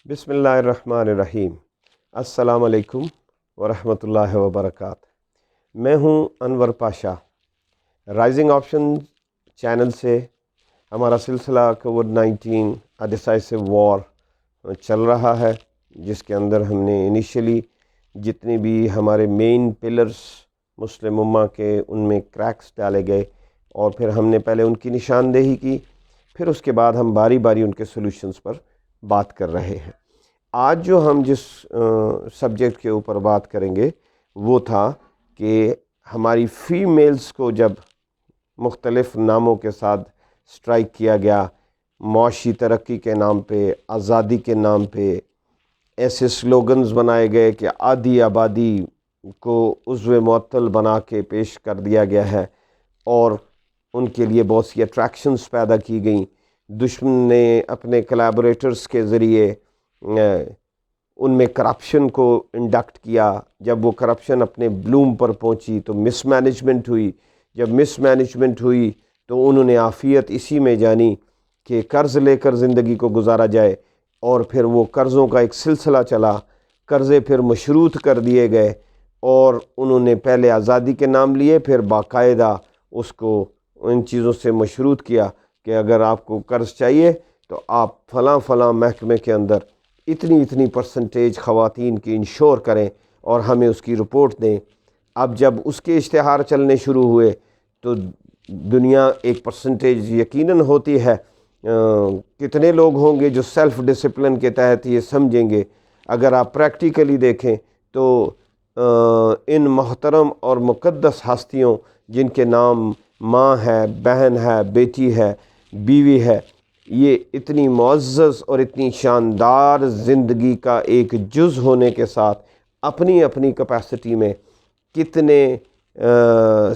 بسم اللہ الرحمن الرحیم۔ السلام علیکم ورحمۃ اللہ وبرکاتہ۔ میں ہوں انور پاشا۔ رائزنگ آپشن چینل سے ہمارا سلسلہ کووڈ-19 اے ڈیسائسو وار چل رہا ہے، جس کے اندر ہم نے انیشلی جتنے بھی ہمارے مین پلرز مسلم امہ کے ان میں کریکس ڈالے گئے، اور پھر ہم نے پہلے ان کی نشاندہی کی، پھر اس کے بعد ہم باری باری ان کے سولوشنز پر بات کر رہے ہیں۔ آج جو ہم جس سبجیکٹ کے اوپر بات کریں گے وہ تھا کہ ہماری فیمیلز کو جب مختلف ناموں کے ساتھ سٹرائک کیا گیا، معاشی ترقی کے نام پہ، آزادی کے نام پہ ایسے سلوگنز بنائے گئے کہ آدھی آبادی کو عضو معطل بنا کے پیش کر دیا گیا ہے، اور ان کے لیے بہت سی اٹریکشنز پیدا کی گئیں۔ دشمن نے اپنے کلیبوریٹرز کے ذریعے ان میں کرپشن کو انڈکٹ کیا۔ جب وہ کرپشن اپنے بلوم پر پہنچی تو مس مینجمنٹ ہوئی۔ جب مس مینجمنٹ ہوئی تو انہوں نے عافیت اسی میں جانی کہ قرض لے کر زندگی کو گزارا جائے، اور پھر وہ قرضوں کا ایک سلسلہ چلا، قرضے پھر مشروط کر دیے گئے، اور انہوں نے پہلے آزادی کے نام لیے، پھر باقاعدہ اس کو ان چیزوں سے مشروط کیا کہ اگر آپ کو قرض چاہیے تو آپ فلاں فلاں محکمے کے اندر اتنی پرسنٹیج خواتین کی انشور کریں اور ہمیں اس کی رپورٹ دیں۔ اب جب اس کے اشتہار چلنے شروع ہوئے تو دنیا ایک پرسنٹیج یقیناً ہوتی ہے، کتنے لوگ ہوں گے جو سیلف ڈسپلن کے تحت یہ سمجھیں گے۔ اگر آپ پریکٹیکلی دیکھیں تو ان محترم اور مقدس ہستیوں جن کے نام ماں ہے، بہن ہے، بیٹی ہے، بیوی ہے، یہ اتنی معزز اور اتنی شاندار زندگی کا ایک جز ہونے کے ساتھ اپنی اپنی کیپیسٹی میں کتنے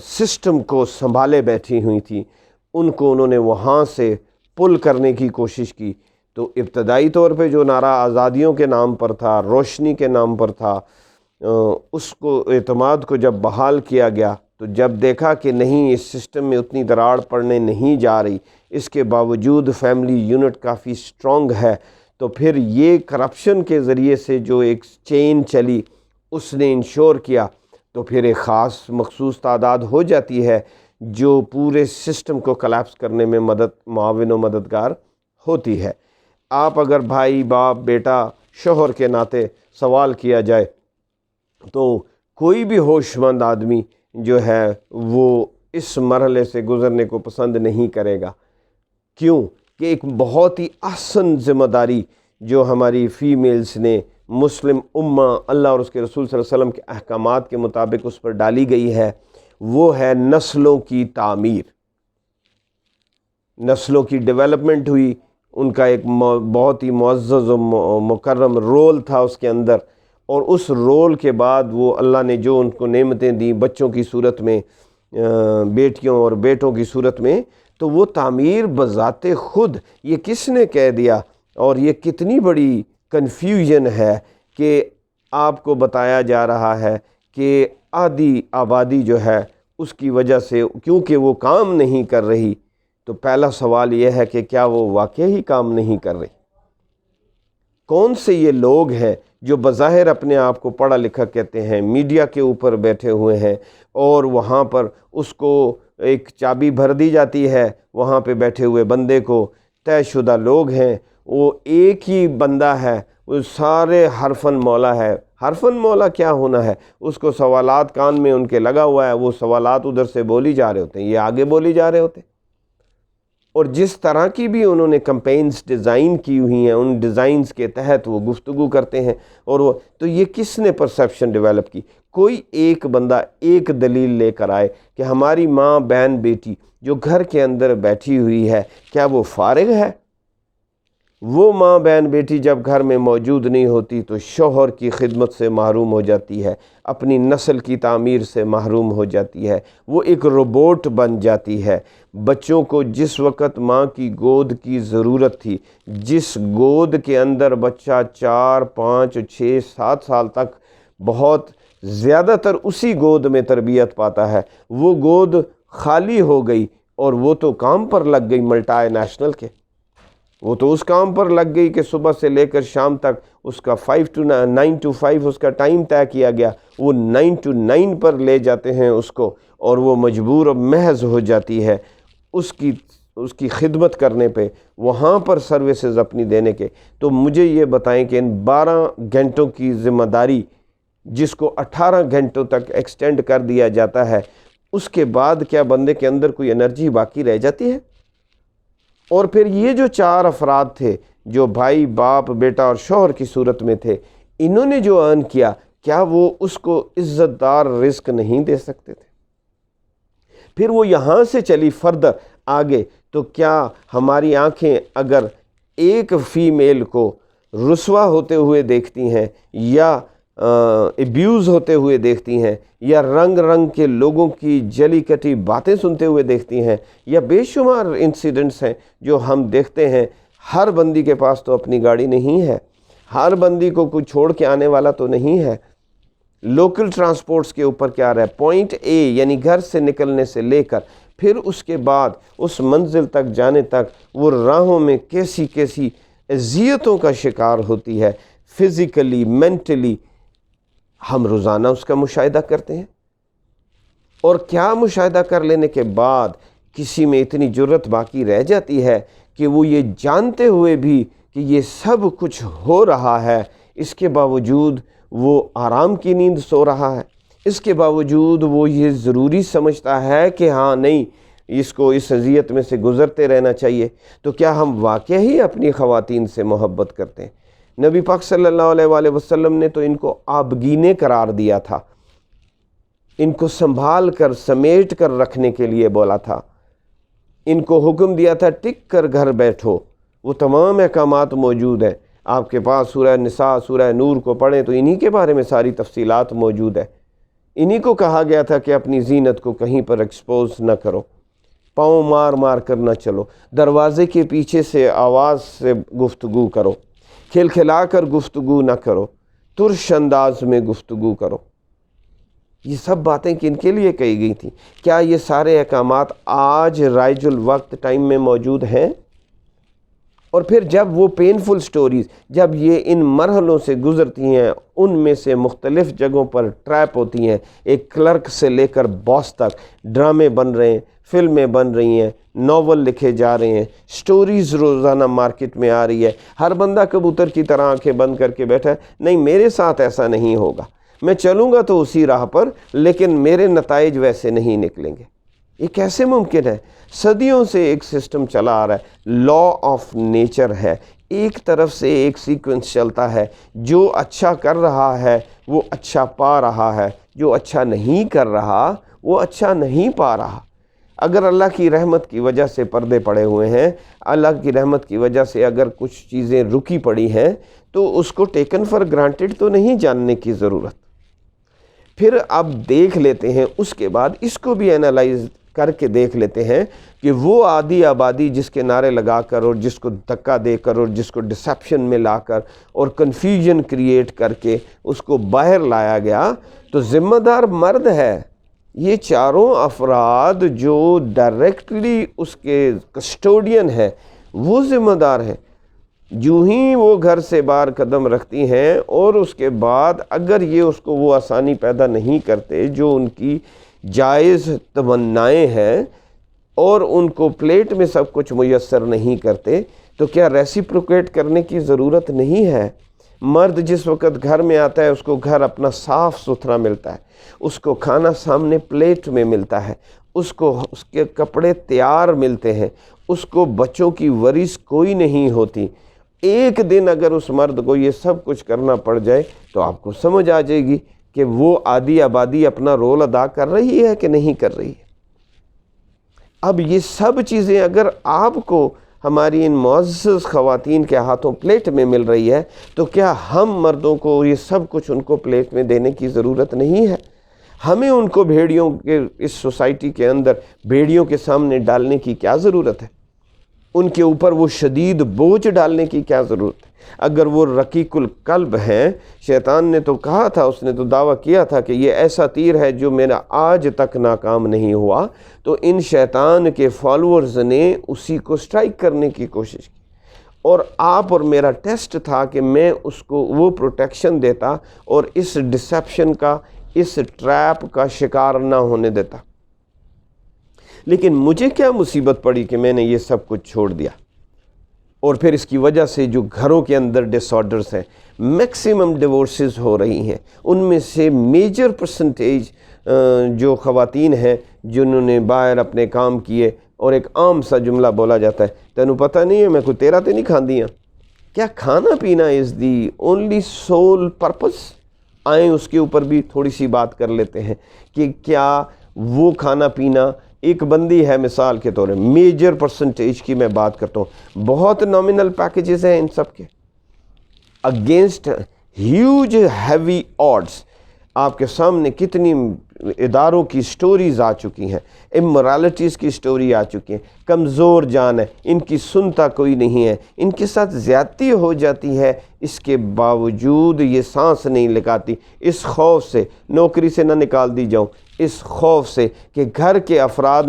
سسٹم کو سنبھالے بیٹھی ہوئی تھیں، ان کو انہوں نے وہاں سے پل کرنے کی کوشش کی۔ تو ابتدائی طور پہ جو نعرہ آزادیوں کے نام پر تھا، روشنی کے نام پر تھا، اس کو اعتماد کو جب بحال کیا گیا تو جب دیکھا کہ نہیں، اس سسٹم میں اتنی دراڑ پڑنے نہیں جا رہی، اس کے باوجود فیملی یونٹ کافی سٹرونگ ہے، تو پھر یہ کرپشن کے ذریعے سے جو ایک چین چلی اس نے انشور کیا، تو پھر ایک خاص مخصوص تعداد ہو جاتی ہے جو پورے سسٹم کو کلیپس کرنے میں معاون و مددگار ہوتی ہے۔ آپ اگر بھائی، باپ، بیٹا، شوہر کے ناطے سوال کیا جائے تو کوئی بھی ہوش مند آدمی جو ہے وہ اس مرحلے سے گزرنے کو پسند نہیں کرے گا۔ کیوں کہ ایک بہت ہی احسن ذمہ داری جو ہماری فیمیلز نے مسلم امہ اللہ اور اس کے رسول صلی اللہ علیہ وسلم کے احکامات کے مطابق اس پر ڈالی گئی ہے، وہ ہے نسلوں کی تعمیر۔ نسلوں کی ڈیولپمنٹ ہوئی، ان کا ایک بہت ہی معزز و مکرم رول تھا اس کے اندر، اور اس رول کے بعد وہ اللہ نے جو ان کو نعمتیں دیں بچوں کی صورت میں، بیٹیوں اور بیٹوں کی صورت میں، تو وہ تعمیر بذات خود یہ کس نے کہہ دیا؟ اور یہ کتنی بڑی کنفیوژن ہے کہ آپ کو بتایا جا رہا ہے کہ آدھی آبادی جو ہے اس کی وجہ سے کیونکہ وہ کام نہیں کر رہی، تو پہلا سوال یہ ہے کہ کیا وہ واقعی کام نہیں کر رہی؟ کون سے یہ لوگ ہیں جو بظاہر اپنے آپ کو پڑھا لکھا کہتے ہیں، میڈیا کے اوپر بیٹھے ہوئے ہیں، اور وہاں پر اس کو ایک چابی بھر دی جاتی ہے، وہاں پہ بیٹھے ہوئے بندے کو طے شدہ لوگ ہیں، وہ ایک ہی بندہ ہے، وہ سارے حرفن مولا ہے۔ حرفن مولا کیا ہونا ہے؟ اس کو سوالات کان میں ان کے لگا ہوا ہے، وہ سوالات ادھر سے بولی جا رہے ہوتے ہیں، یہ آگے بولی جا رہے ہوتے ہیں، اور جس طرح کی بھی انہوں نے کمپینز ڈیزائن کی ہوئی ہیں ان ڈیزائنز کے تحت وہ گفتگو کرتے ہیں، اور وہ تو یہ کس نے پرسیپشن ڈیولپ کی؟ کوئی ایک بندہ ایک دلیل لے کر آئے کہ ہماری ماں، بہن، بیٹی جو گھر کے اندر بیٹھی ہوئی ہے، کیا وہ فارغ ہے؟ وہ ماں، بہن، بیٹی جب گھر میں موجود نہیں ہوتی تو شوہر کی خدمت سے محروم ہو جاتی ہے، اپنی نسل کی تعمیر سے محروم ہو جاتی ہے، وہ ایک روبوٹ بن جاتی ہے۔ بچوں کو جس وقت ماں کی گود کی ضرورت تھی، جس گود کے اندر بچہ 4، 5، 6، 7 سال تک بہت زیادہ تر اسی گود میں تربیت پاتا ہے، وہ گود خالی ہو گئی اور وہ تو کام پر لگ گئی ملٹی نیشنل کے۔ وہ تو اس کام پر لگ گئی کہ صبح سے لے کر شام تک اس کا 9 to 5 اس کا ٹائم طے کیا گیا، وہ 9 to 9 پر لے جاتے ہیں اس کو، اور وہ مجبور و محض ہو جاتی ہے اس کی خدمت کرنے پہ، وہاں پر سروسز اپنی دینے کے۔ تو مجھے یہ بتائیں کہ ان 12 گھنٹوں کی ذمہ داری جس کو 18 گھنٹوں تک ایکسٹینڈ کر دیا جاتا ہے، اس کے بعد کیا بندے کے اندر کوئی انرجی باقی رہ جاتی ہے؟ اور پھر یہ جو 4 افراد تھے جو بھائی، باپ، بیٹا اور شوہر کی صورت میں تھے، انہوں نے جو ارن کیا، کیا وہ اس کو عزت دار رزق نہیں دے سکتے تھے؟ پھر وہ یہاں سے چلی فردر آگے، تو کیا ہماری آنکھیں اگر ایک فیمیل کو رسوا ہوتے ہوئے دیکھتی ہیں، یا ایبیوز ہوتے ہوئے دیکھتی ہیں، یا رنگ رنگ کے لوگوں کی جلی کٹی باتیں سنتے ہوئے دیکھتی ہیں، یا بے شمار انسیڈنٹس ہیں جو ہم دیکھتے ہیں؟ ہر بندی کے پاس تو اپنی گاڑی نہیں ہے، ہر بندی کو کوئی چھوڑ کے آنے والا تو نہیں ہے۔ لوکل ٹرانسپورٹس کے اوپر کیا رہا ہے، پوائنٹ اے یعنی گھر سے نکلنے سے لے کر پھر اس کے بعد اس منزل تک جانے تک وہ راہوں میں کیسی کیسی اذیتوں کا شکار ہوتی ہے، فزیکلی، مینٹلی، ہم روزانہ اس کا مشاہدہ کرتے ہیں۔ اور کیا مشاہدہ کر لینے کے بعد کسی میں اتنی جرت باقی رہ جاتی ہے کہ وہ یہ جانتے ہوئے بھی کہ یہ سب کچھ ہو رہا ہے، اس کے باوجود وہ آرام کی نیند سو رہا ہے، اس کے باوجود وہ یہ ضروری سمجھتا ہے کہ ہاں نہیں، اس کو اس اذیت میں سے گزرتے رہنا چاہیے؟ تو کیا ہم واقعی ہی اپنی خواتین سے محبت کرتے ہیں؟ نبی پاک صلی اللہ علیہ وآلہ وسلم نے تو ان کو آبگینے قرار دیا تھا، ان کو سنبھال کر سمیٹ کر رکھنے کے لیے بولا تھا، ان کو حکم دیا تھا ٹک کر گھر بیٹھو۔ وہ تمام احکامات موجود ہیں آپ کے پاس، سورہ نساء، سورہ نور کو پڑھیں تو انہی کے بارے میں ساری تفصیلات موجود ہے۔ انہی کو کہا گیا تھا کہ اپنی زینت کو کہیں پر ایکسپوز نہ کرو، پاؤں مار مار کر نہ چلو، دروازے کے پیچھے سے آواز سے گفتگو کرو، کھلکھلا کر گفتگو نہ کرو، ترش انداز میں گفتگو کرو۔ یہ سب باتیں کن کے لیے کہی گئی تھیں؟ کیا یہ سارے احکامات آج رائج الوقت ٹائم میں موجود ہیں؟ اور پھر جب وہ پینفل سٹوریز جب یہ ان مرحلوں سے گزرتی ہیں، ان میں سے مختلف جگہوں پر ٹریپ ہوتی ہیں، ایک کلرک سے لے کر باس تک ڈرامے بن رہے ہیں، فلمیں بن رہی ہیں، ناول لکھے جا رہے ہیں، سٹوریز روزانہ مارکیٹ میں آ رہی ہے، ہر بندہ کبوتر کی طرح آنکھیں بند کر کے بیٹھا ہے، نہیں میرے ساتھ ایسا نہیں ہوگا، میں چلوں گا تو اسی راہ پر، لیکن میرے نتائج ویسے نہیں نکلیں گے۔ یہ کیسے ممکن ہے؟ صدیوں سے ایک سسٹم چلا آ رہا ہے، لا آف نیچر ہے، ایک طرف سے ایک سیکوینس چلتا ہے، جو اچھا کر رہا ہے وہ اچھا پا رہا ہے، جو اچھا نہیں کر رہا وہ اچھا نہیں پا رہا۔ اگر اللہ کی رحمت کی وجہ سے پردے پڑے ہوئے ہیں، اللہ کی رحمت کی وجہ سے اگر کچھ چیزیں رکی پڑی ہیں، تو اس کو ٹیکن فار گرانٹیڈ تو نہیں جاننے کی ضرورت۔ پھر اب دیکھ لیتے ہیں، اس کے بعد اس کو بھی اینالائز کر کے دیکھ لیتے ہیں کہ وہ آدھی آبادی جس کے نعرے لگا کر اور جس کو دھکا دے کر اور جس کو ڈسیپشن میں لا کر اور کنفیوژن کریٹ کر کے اس کو باہر لایا گیا، تو ذمہ دار مرد ہے۔ یہ چاروں افراد جو ڈائریکٹلی اس کے کسٹوڈین ہیں وہ ذمہ دار ہیں۔ جو ہی وہ گھر سے باہر قدم رکھتی ہیں اور اس کے بعد اگر یہ اس کو وہ آسانی پیدا نہیں کرتے جو ان کی جائز تمنائیں ہیں، اور ان کو پلیٹ میں سب کچھ میسر نہیں کرتے، تو کیا ریسیپروکیٹ کرنے کی ضرورت نہیں ہے؟ مرد جس وقت گھر میں آتا ہے اس کو گھر اپنا صاف ستھرا ملتا ہے، اس کو کھانا سامنے پلیٹ میں ملتا ہے، اس کو اس کے کپڑے تیار ملتے ہیں، اس کو بچوں کی ورث کوئی نہیں ہوتی۔ ایک دن اگر اس مرد کو یہ سب کچھ کرنا پڑ جائے تو آپ کو سمجھ آ جائے گی کہ وہ آدھی آبادی اپنا رول ادا کر رہی ہے کہ نہیں کر رہی ہے۔ اب یہ سب چیزیں اگر آپ کو ہماری ان معزز خواتین کے ہاتھوں پلیٹ میں مل رہی ہے، تو کیا ہم مردوں کو یہ سب کچھ ان کو پلیٹ میں دینے کی ضرورت نہیں ہے؟ ہمیں ان کو بھیڑیوں کے اس سوسائٹی کے اندر بھیڑیوں کے سامنے ڈالنے کی کیا ضرورت ہے؟ ان کے اوپر وہ شدید بوجھ ڈالنے کی کیا ضرورت ہے؟ اگر وہ رقیق القلب ہیں، شیطان نے تو کہا تھا، اس نے تو دعویٰ کیا تھا کہ یہ ایسا تیر ہے جو میرا آج تک ناکام نہیں ہوا، تو ان شیطان کے فالورز نے اسی کو سٹرائک کرنے کی کوشش کی، اور آپ اور میرا ٹیسٹ تھا کہ میں اس کو وہ پروٹیکشن دیتا اور اس ڈسیپشن کا، اس ٹریپ کا شکار نہ ہونے دیتا۔ لیکن مجھے کیا مصیبت پڑی کہ میں نے یہ سب کچھ چھوڑ دیا، اور پھر اس کی وجہ سے جو گھروں کے اندر ڈس آرڈرس ہیں، میکسیمم ڈیورسز ہو رہی ہیں، ان میں سے میجر پرسنٹیج جو خواتین ہیں جنہوں نے باہر اپنے کام کیے، اور ایک عام سا جملہ بولا جاتا ہے، تینوں پتہ نہیں ہے میں کوئی تیرا تے نہیں کھاندیاں۔ کیا کھانا پینا از دی اونلی سول پرپس؟ آئیں اس کے اوپر بھی تھوڑی سی بات کر لیتے ہیں کہ کیا وہ کھانا پینا ایک بندی ہے، مثال کے طور پر میجر پرسنٹیج کی میں بات کرتا ہوں، بہت نامنل پیکیجز ہیں ان سب کے، اگینسٹ ہیوج ہیوی آڈز۔ آپ کے سامنے کتنی اداروں کی سٹوریز آ چکی ہیں، امورالٹیز کی سٹوری آ چکی ہیں، کمزور جان ہے، ان کی سنتا کوئی نہیں ہے، ان کے ساتھ زیادتی ہو جاتی ہے، اس کے باوجود یہ سانس نہیں لگاتی، اس خوف سے نوکری سے نہ نکال دی جاؤں، اس خوف سے کہ گھر کے افراد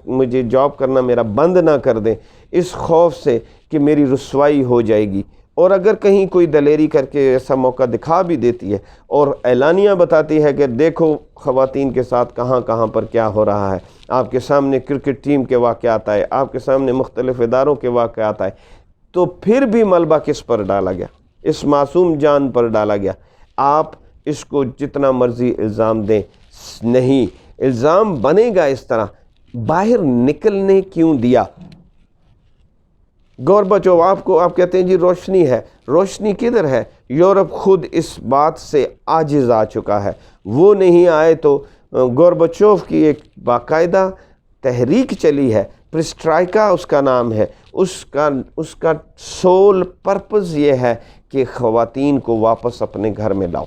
مجھے جاب کرنا میرا بند نہ کر دیں، اس خوف سے کہ میری رسوائی ہو جائے گی۔ اور اگر کہیں کوئی دلیری کر کے ایسا موقع دکھا بھی دیتی ہے اور اعلانیہ بتاتی ہے کہ دیکھو خواتین کے ساتھ کہاں کہاں پر کیا ہو رہا ہے، آپ کے سامنے کرکٹ ٹیم کے واقعات آئے، آپ کے سامنے مختلف اداروں کے واقعات آئے، تو پھر بھی ملبہ کس پر ڈالا گیا؟ اس معصوم جان پر ڈالا گیا۔ آپ اس کو جتنا مرضی الزام دیں، نہیں، الزام بنے گا اس طرح، باہر نکلنے کیوں دیا؟ گورباچوف آپ کہتے ہیں جی روشنی ہے، روشنی کدھر ہے؟ یورپ خود اس بات سے عاجز آ چکا ہے، وہ نہیں آئے تو گورباچوف کی ایک باقاعدہ تحریک چلی ہے، پرسٹرائکا اس کا نام ہے، اس کا سول پرپز یہ ہے کہ خواتین کو واپس اپنے گھر میں لاؤ۔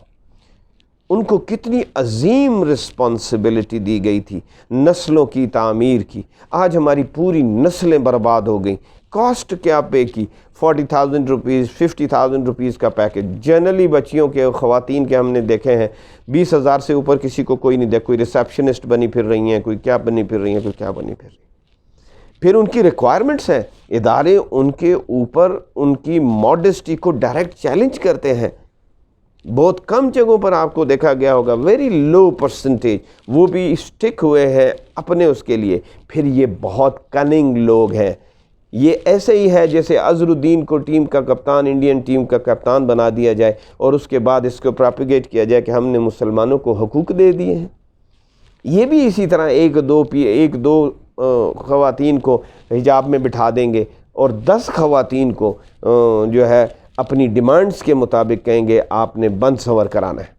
ان کو کتنی عظیم رسپانسبلٹی دی گئی تھی نسلوں کی تعمیر کی، آج ہماری پوری نسلیں برباد ہو گئیں۔ کاسٹ کیا پے کی؟ 40,000 روپیز، 50,000 روپیز کا پیکج۔ جنرلی بچیوں کے، خواتین کے ہم نے دیکھے ہیں 20,000 سے اوپر کسی کو کوئی نہیں دیکھ، کوئی ریسیپشنسٹ بنی پھر رہی ہیں، کوئی کیا بنی پھر رہی ہیں، کوئی کیا بنی پھر رہی ہیں۔ پھر ان کی ریکوائرمنٹس ہیں، ادارے ان کے اوپر ان کی ماڈسٹی کو ڈائریکٹ چیلنج کرتے ہیں۔ بہت کم جگہوں پر آپ کو دیکھا گیا ہوگا، ویری لو پرسنٹیج، وہ بھی اسٹک ہوئے ہیں اپنے اس کے لیے۔ پھر یہ بہت کننگ لوگ ہیں، یہ ایسے ہی ہے جیسے اظہر الدین کو ٹیم کا کپتان، انڈین ٹیم کا کپتان بنا دیا جائے اور اس کے بعد اس کو پراپیگیٹ کیا جائے کہ ہم نے مسلمانوں کو حقوق دے دیے ہیں۔ یہ بھی اسی طرح ایک دو خواتین کو حجاب میں بٹھا دیں گے اور 10 خواتین کو جو ہے اپنی ڈیمانڈز کے مطابق کہیں گے آپ نے بند سنور کرانا ہے،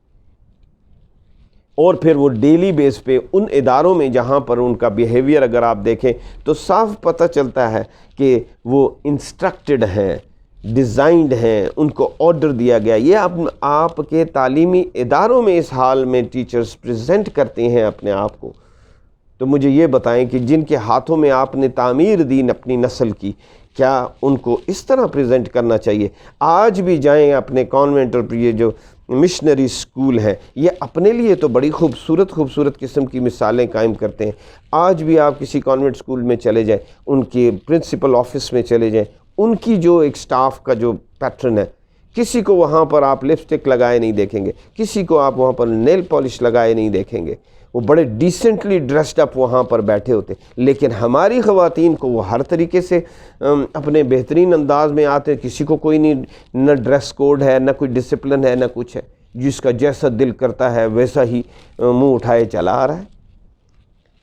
اور پھر وہ ڈیلی بیس پہ ان اداروں میں جہاں پر ان کا بیہیویئر اگر آپ دیکھیں تو صاف پتہ چلتا ہے کہ وہ انسٹرکٹڈ ہیں، ڈیزائنڈ ہیں، ان کو آرڈر دیا گیا۔ یہ آپ کے تعلیمی اداروں میں اس حال میں ٹیچرز پریزنٹ کرتے ہیں اپنے آپ کو، تو مجھے یہ بتائیں کہ جن کے ہاتھوں میں آپ نے تعمیر دی اپنی نسل کی، کیا ان کو اس طرح پریزنٹ کرنا چاہیے؟ آج بھی جائیں اپنے کانوینٹ اور یہ جو مشنری اسکول ہیں، یہ اپنے لیے تو بڑی خوبصورت قسم کی مثالیں قائم کرتے ہیں۔ آج بھی آپ کسی کانوینٹ اسکول میں چلے جائیں، ان کے پرنسپل آفس میں چلے جائیں، ان کی جو ایک سٹاف کا جو پیٹرن ہے، کسی کو وہاں پر آپ لپسٹک لگائے نہیں دیکھیں گے، کسی کو آپ وہاں پر نیل پالش لگائے نہیں دیکھیں گے، وہ بڑے ڈیسنٹلی ڈریسڈ اپ وہاں پر بیٹھے ہوتے۔ لیکن ہماری خواتین کو وہ ہر طریقے سے اپنے بہترین انداز میں آتے، کسی کو کوئی نہیں، نہ ڈریس کوڈ ہے، نہ کوئی ڈسپلن ہے، نہ کچھ ہے، جس کا جیسا دل کرتا ہے ویسا ہی منہ اٹھائے چلا آ رہا ہے۔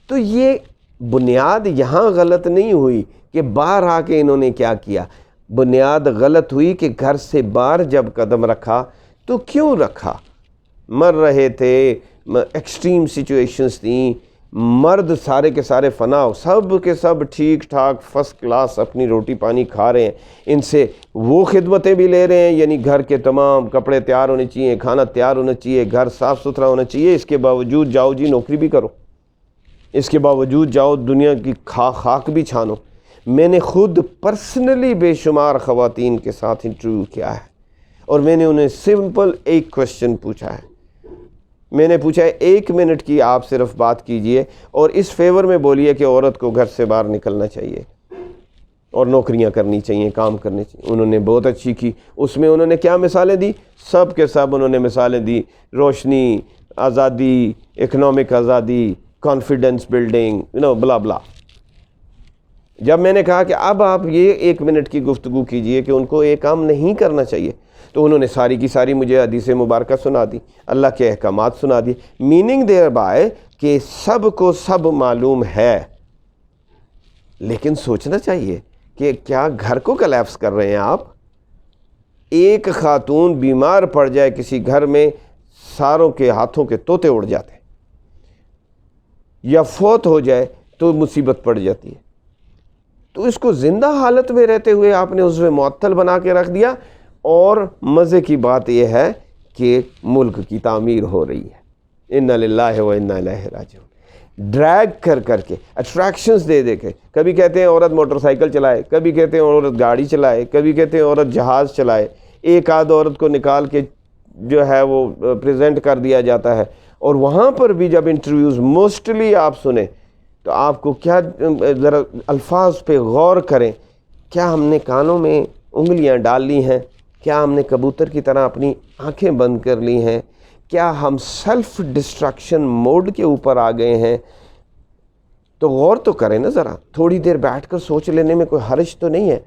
تو یہ بنیاد یہاں غلط نہیں ہوئی کہ باہر آ کے انہوں نے کیا کیا، بنیاد غلط ہوئی کہ گھر سے باہر جب قدم رکھا تو کیوں رکھا؟ مر رہے تھے، ایکسٹریم سچویشنز تھیں، مرد سارے کے سارے فنا ہو، سب کے سب ٹھیک ٹھاک فرسٹ کلاس اپنی روٹی پانی کھا رہے ہیں، ان سے وہ خدمتیں بھی لے رہے ہیں، یعنی گھر کے تمام کپڑے تیار ہونے چاہیے، کھانا تیار ہونا چاہیے، گھر صاف ستھرا ہونا چاہیے، اس کے باوجود جاؤ جی نوکری بھی کرو، اس کے باوجود جاؤ دنیا کی خاک بھی چھانو۔ میں نے خود پرسنلی بے شمار خواتین کے ساتھ انٹرویو کیا ہے، اور میں نے انہیں سمپل ایک کوشچن پوچھا ہے، میں نے پوچھا ہے 1 منٹ کی آپ صرف بات کیجئے اور اس فیور میں بولیے کہ عورت کو گھر سے باہر نکلنا چاہیے، اور نوکریاں کرنی چاہیے، کام کرنے چاہیے۔ انہوں نے بہت اچھی کی، اس میں انہوں نے کیا مثالیں دی؟ سب کے سب انہوں نے مثالیں دی، روشنی، آزادی، اکنامک آزادی، کانفیڈنس بلڈنگ، بلا بلا۔ جب میں نے کہا کہ اب آپ یہ 1 منٹ کی گفتگو کیجئے کہ ان کو یہ کام نہیں کرنا چاہیے، تو انہوں نے ساری کی ساری مجھے حدیث مبارکہ سنا دی، اللہ کے احکامات سنا دی، میننگ دیر بائے کہ سب کو سب معلوم ہے، لیکن سوچنا چاہیے کہ کیا گھر کو کلیپس کر رہے ہیں آپ؟ ایک خاتون بیمار پڑ جائے کسی گھر میں، ساروں کے ہاتھوں کے طوطے اڑ جاتے ہیں، یا فوت ہو جائے تو مصیبت پڑ جاتی ہے۔ تو اس کو زندہ حالت میں رہتے ہوئے آپ نے اس میں معطل بنا کے رکھ دیا، اور مزے کی بات یہ ہے کہ ملک کی تعمیر ہو رہی ہے۔ انا للہ و انا الیہ راجعون۔ ڈریگ کر کے، اٹریکشنز دے کے، کبھی کہتے ہیں عورت موٹر سائیکل چلائے، کبھی کہتے ہیں عورت گاڑی چلائے، کبھی کہتے ہیں عورت جہاز چلائے، ایک آدھ عورت کو نکال کے جو ہے وہ پریزنٹ کر دیا جاتا ہے، اور وہاں پر بھی جب انٹرویوز موسٹلی آپ سنیں تو آپ کو کیا، ذرا الفاظ پہ غور کریں، کیا ہم نے کانوں میں انگلیاں ڈال لی ہیں؟ کیا ہم نے کبوتر کی طرح اپنی آنکھیں بند کر لی ہیں؟ کیا ہم سیلف ڈسٹرکشن موڈ کے اوپر آ گئے ہیں؟ تو غور تو کریں نا ذرا، تھوڑی دیر بیٹھ کر سوچ لینے میں کوئی حرج تو نہیں ہے۔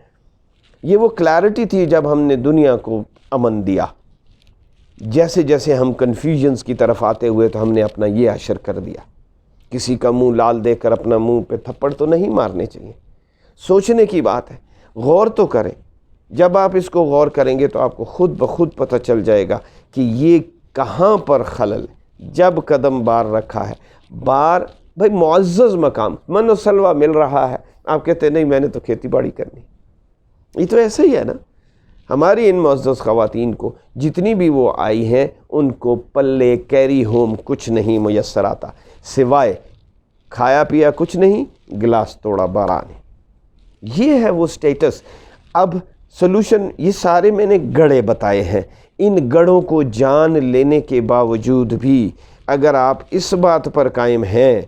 یہ وہ کلیرٹی تھی جب ہم نے دنیا کو امن دیا۔ جیسے جیسے ہم کنفیوژنز کی طرف آتے ہوئے تو ہم نے اپنا یہ اشر کر دیا۔ کسی کا منہ لال دیکھ کر اپنا منہ پہ تھپڑ تو نہیں مارنے چاہیے، سوچنے کی بات ہے، غور تو کریں۔ جب آپ اس کو غور کریں گے تو آپ کو خود بخود پتہ چل جائے گا کہ یہ کہاں پر خلل ہے۔ جب قدم بار رکھا ہے، بار بھائی معزز مقام، من و سلوہ مل رہا ہے، آپ کہتے ہیں نہیں میں نے تو کھیتی باڑی کرنی۔ یہ تو ایسا ہی ہے نا، ہماری ان معزز خواتین کو جتنی بھی وہ آئی ہیں، ان کو پلے کیری ہوم کچھ نہیں میسر آتا، سوائے کھایا پیا کچھ نہیں، گلاس توڑا باران۔ یہ ہے وہ سٹیٹس۔ اب سلوشن یہ سارے میں نے گڑھے بتائے ہیں۔ ان گڑھوں کو جان لینے کے باوجود بھی اگر آپ اس بات پر قائم ہیں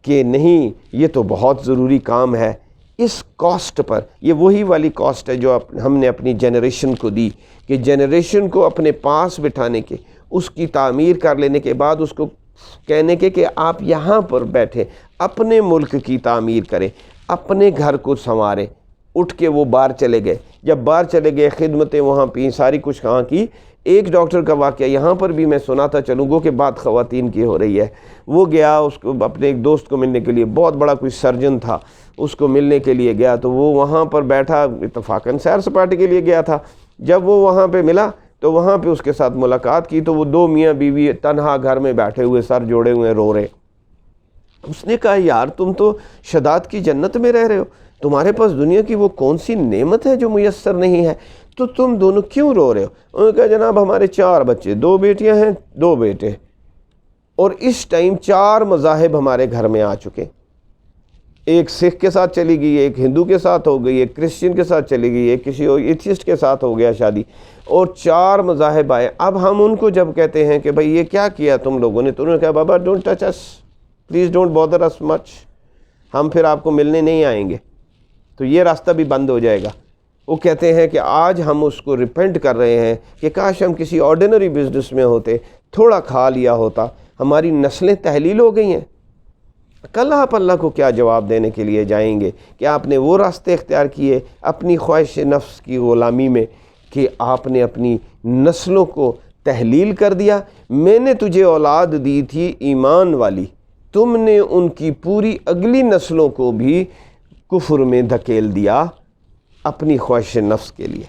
کہ نہیں یہ تو بہت ضروری کام ہے، اس کاسٹ پر، یہ وہی والی کاسٹ ہے جو ہم نے اپنی جنریشن کو دی، کہ جنریشن کو اپنے پاس بٹھانے کے، اس کی تعمیر کر لینے کے بعد اس کو کہنے کے کہ آپ یہاں پر بیٹھے اپنے ملک کی تعمیر کریں، اپنے گھر کو سنواریں۔ اٹھ کے وہ باہر چلے گئے، جب باہر چلے گئے خدمتیں وہاں پی، ساری کچھ کہاں کی۔ ایک ڈاکٹر کا واقعہ یہاں پر بھی میں سناتا چلوں گا کہ بات خواتین کی ہو رہی ہے۔ وہ گیا اس کو اپنے ایک دوست کو ملنے کے لیے، بہت بڑا کوئی سرجن تھا، اس کو ملنے کے لیے گیا تو وہ وہاں پر بیٹھا، اتفاقاً سیر سپاٹے کے لیے گیا تھا۔ جب وہ وہاں پہ ملا تو وہاں پہ اس کے ساتھ ملاقات کی تو وہ 2 میاں بیوی تنہا گھر میں بیٹھے ہوئے، سر جوڑے ہوئے رو رہے۔ اس نے کہا یار تم تو شداد کی جنت میں رہ رہے ہو، تمہارے پاس دنیا کی وہ کون سی نعمت ہے جو میسر نہیں ہے، تو تم دونوں کیوں رو رہے ہو؟ انہوں نے کہا جناب ہمارے 4 بچے، 2 بیٹیاں ہیں 2 بیٹے، اور اس ٹائم 4 مذاہب ہمارے گھر میں آ چکے، ایک سکھ کے ساتھ چلی گئی، ایک ہندو کے ساتھ ہو گئی، ایک کرسچن کے ساتھ چلی گئی، ایک کسی اور ایتھیسٹ کے ساتھ ہو گیا شادی، اور 4 مذاہب آئے۔ اب ہم ان کو جب کہتے ہیں کہ بھئی یہ کیا کیا تم لوگوں نے، تو انہوں نے کہا بابا don't touch us, please don't bother us much, ہم پھر آپ کو ملنے نہیں آئیں گے، تو یہ راستہ بھی بند ہو جائے گا۔ وہ کہتے ہیں کہ آج ہم اس کو ریپینٹ کر رہے ہیں کہ کاش ہم کسی آرڈینری بزنس میں ہوتے، تھوڑا کھا لیا ہوتا، ہماری نسلیں تحلیل ہو گئی ہیں۔ کل آپ اللہ کو کیا جواب دینے کے لیے جائیں گے کہ آپ نے وہ راستے اختیار کیے اپنی خواہش نفس کی غلامی میں کہ آپ نے اپنی نسلوں کو تحلیل کر دیا۔ میں نے تجھے اولاد دی تھی ایمان والی، تم نے ان کی پوری اگلی نسلوں کو بھی کفر میں دھکیل دیا اپنی خواہش نفس کے لیے۔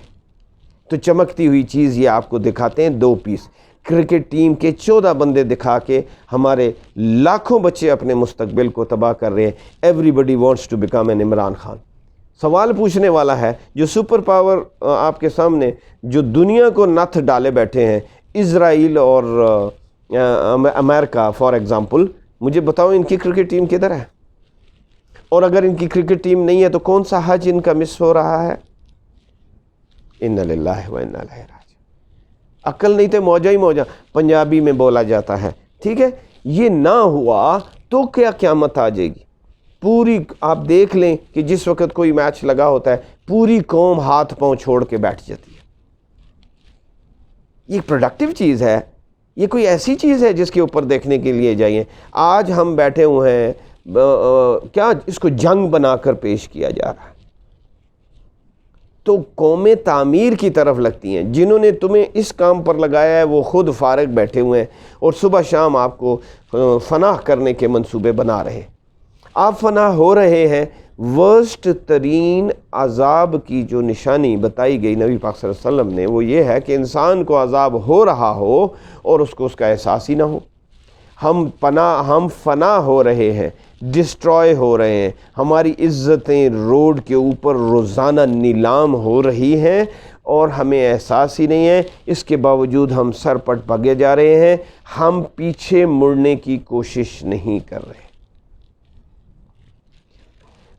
تو چمکتی ہوئی چیز یہ آپ کو دکھاتے ہیں 2 پیس، کرکٹ ٹیم کے 14 بندے دکھا کے ہمارے لاکھوں بچے اپنے مستقبل کو تباہ کر رہے ہیں۔ Everybody wants to become an Imran Khan. سوال پوچھنے والا ہے جو سپر پاور آپ کے سامنے جو دنیا کو نتھ ڈالے بیٹھے ہیں، اسرائیل اور امریکہ فار ایگزامپل، مجھے بتاؤ ان کی کرکٹ ٹیم کدھر ہے؟ اور اگر ان کی کرکٹ ٹیم نہیں ہے تو کون سا حج ان کا مس ہو رہا ہے؟ انا للہ و انا الیہ راجعون۔ عقل نہیں تے موجہ ہی موجہ پنجابی میں بولا جاتا ہے، ٹھیک ہے؟ یہ نہ ہوا تو کیا قیامت آ جائے گی؟ پوری آپ دیکھ لیں کہ جس وقت کوئی میچ لگا ہوتا ہے پوری قوم ہاتھ پاؤں چھوڑ کے بیٹھ جاتی ہے. یہ پروڈکٹیو چیز ہے, یہ کوئی ایسی چیز ہے جس کے اوپر دیکھنے کے لیے جائیں. آج ہم بیٹھے ہوئے ہیں, کیا اس کو جنگ بنا کر پیش کیا جا رہا ہے. تو قومیں تعمیر کی طرف لگتی ہیں. جنہوں نے تمہیں اس کام پر لگایا ہے وہ خود فارغ بیٹھے ہوئے ہیں اور صبح شام آپ کو فنا کرنے کے منصوبے بنا رہے ہیں. آپ فنا ہو رہے ہیں. ورسٹ ترین عذاب کی جو نشانی بتائی گئی نبی پاک صلی اللہ علیہ وسلم نے وہ یہ ہے کہ انسان کو عذاب ہو رہا ہو اور اس کو اس کا احساس ہی نہ ہو. ہم فنا ہو رہے ہیں, ڈسٹروائے ہو رہے ہیں, ہماری عزتیں روڈ کے اوپر روزانہ نیلام ہو رہی ہیں اور ہمیں احساس ہی نہیں ہے. اس کے باوجود ہم سر پٹ بھگے جا رہے ہیں, ہم پیچھے مڑنے کی کوشش نہیں کر رہے.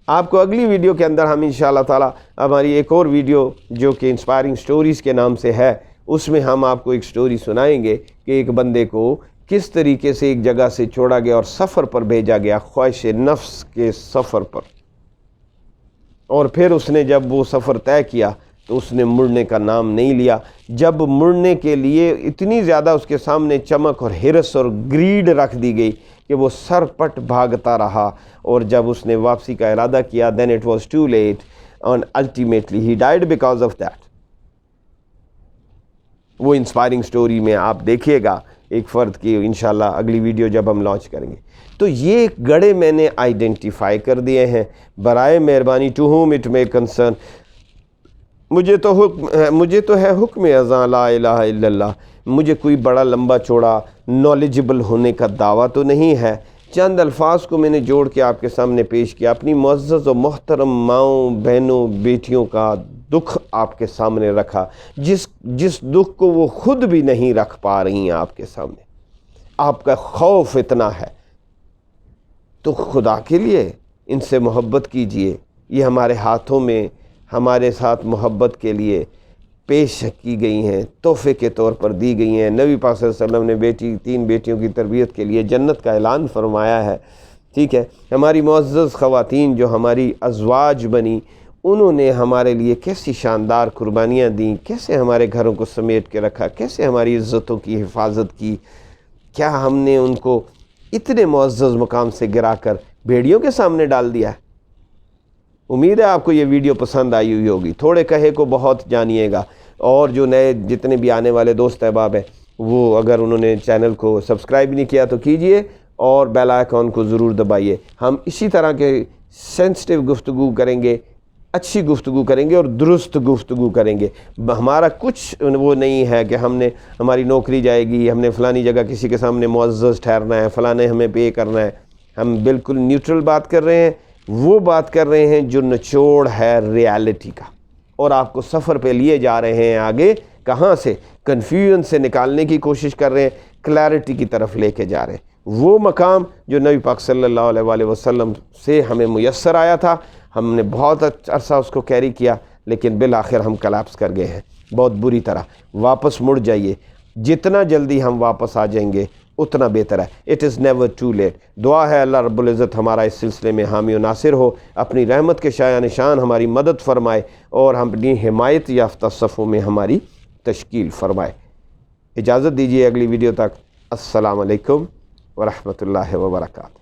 آپ کو اگلی ویڈیو کے اندر ہم انشاءاللہ تعالی ہماری ایک اور ویڈیو جو کہ انسپائرنگ سٹوریز کے نام سے ہے, اس میں ہم آپ کو ایک سٹوری سنائیں گے کہ ایک بندے کو کس طریقے سے ایک جگہ سے چھوڑا گیا اور سفر پر بھیجا گیا, خواہش نفس کے سفر پر, اور پھر اس نے جب وہ سفر طے کیا تو اس نے مڑنے کا نام نہیں لیا. جب مڑنے کے لیے اتنی زیادہ اس کے سامنے چمک اور ہرس اور گریڈ رکھ دی گئی کہ وہ سر پٹ بھاگتا رہا, اور جب اس نے واپسی کا ارادہ کیا then it was too late and ultimately he died because of that. وہ انسپائرنگ سٹوری میں آپ دیکھیے گا ایک فرد کی انشاءاللہ اگلی ویڈیو جب ہم لانچ کریں گے. تو یہ گڑھے میں نے آئیڈینٹیفائی کر دیے ہیں. برائے مہربانی to whom it may concern, مجھے تو ہے حکم اذاں لا الہ الا اللہ. مجھے کوئی بڑا لمبا چوڑا نالجبل ہونے کا دعویٰ تو نہیں ہے. چند الفاظ کو میں نے جوڑ کے آپ کے سامنے پیش کیا. اپنی معزز و محترم ماؤں بہنوں بیٹیوں کا دکھ آپ کے سامنے رکھا, جس دکھ کو وہ خود بھی نہیں رکھ پا رہی ہیں آپ کے سامنے. آپ کا خوف اتنا ہے تو خدا کے لیے ان سے محبت کیجئے. یہ ہمارے ہاتھوں میں ہمارے ساتھ محبت کے لیے پیش کی گئی ہیں, تحفے کے طور پر دی گئی ہیں. نبی پاک صلی اللہ علیہ وسلم نے 3 بیٹیوں کی تربیت کے لیے جنت کا اعلان فرمایا ہے. ٹھیک ہے, ہماری معزز خواتین جو ہماری ازواج بنی, انہوں نے ہمارے لیے کیسی شاندار قربانیاں دیں, کیسے ہمارے گھروں کو سمیٹ کے رکھا, کیسے ہماری عزتوں کی حفاظت کی. کیا ہم نے ان کو اتنے معزز مقام سے گرا کر بھیڑیوں کے سامنے ڈال دیا ہے؟ امید ہے آپ کو یہ ویڈیو پسند آئی ہوئی ہوگی. تھوڑے کہے کو بہت جانیے گا, اور جو نئے جتنے بھی آنے والے دوست احباب ہیں وہ اگر انہوں نے چینل کو سبسکرائب نہیں کیا تو کیجئے اور بیل آئیکن کو ضرور دبائیے. ہم اسی طرح کے سینسٹیو گفتگو کریں گے, اچھی گفتگو کریں گے اور درست گفتگو کریں گے. ہمارا کچھ وہ نہیں ہے کہ ہم نے ہماری نوکری جائے گی, ہم نے فلانی جگہ کسی کے سامنے معزز ٹھہرنا ہے, فلانے ہمیں پے کرنا ہے. ہم بالکل نیوٹرل بات کر رہے ہیں, وہ بات کر رہے ہیں جو نچوڑ ہے ریالٹی کا, اور آپ کو سفر پہ لیے جا رہے ہیں. آگے کہاں سے کنفیوژن سے نکالنے کی کوشش کر رہے ہیں, کلیئرٹی کی طرف لے کے جا رہے ہیں. وہ مقام جو نبی پاک صلی اللہ علیہ وآلہ وسلم سے ہمیں میسر آیا تھا, ہم نے بہت عرصہ اس کو کیری کیا, لیکن بالآخر ہم کلیپس کر گئے ہیں بہت بری طرح. واپس مڑ جائیے, جتنا جلدی ہم واپس آ جائیں گے اتنا بہتر ہے. It is never too late. دعا ہے اللہ رب العزت ہمارا اس سلسلے میں حامی و ناصر ہو, اپنی رحمت کے شایع نشان ہماری مدد فرمائے اور ہم اپنی حمایت یافتہ صفوں میں ہماری تشکیل فرمائے. اجازت دیجیے اگلی ویڈیو تک. السلام علیکم ورحمۃ اللہ وبرکاتہ.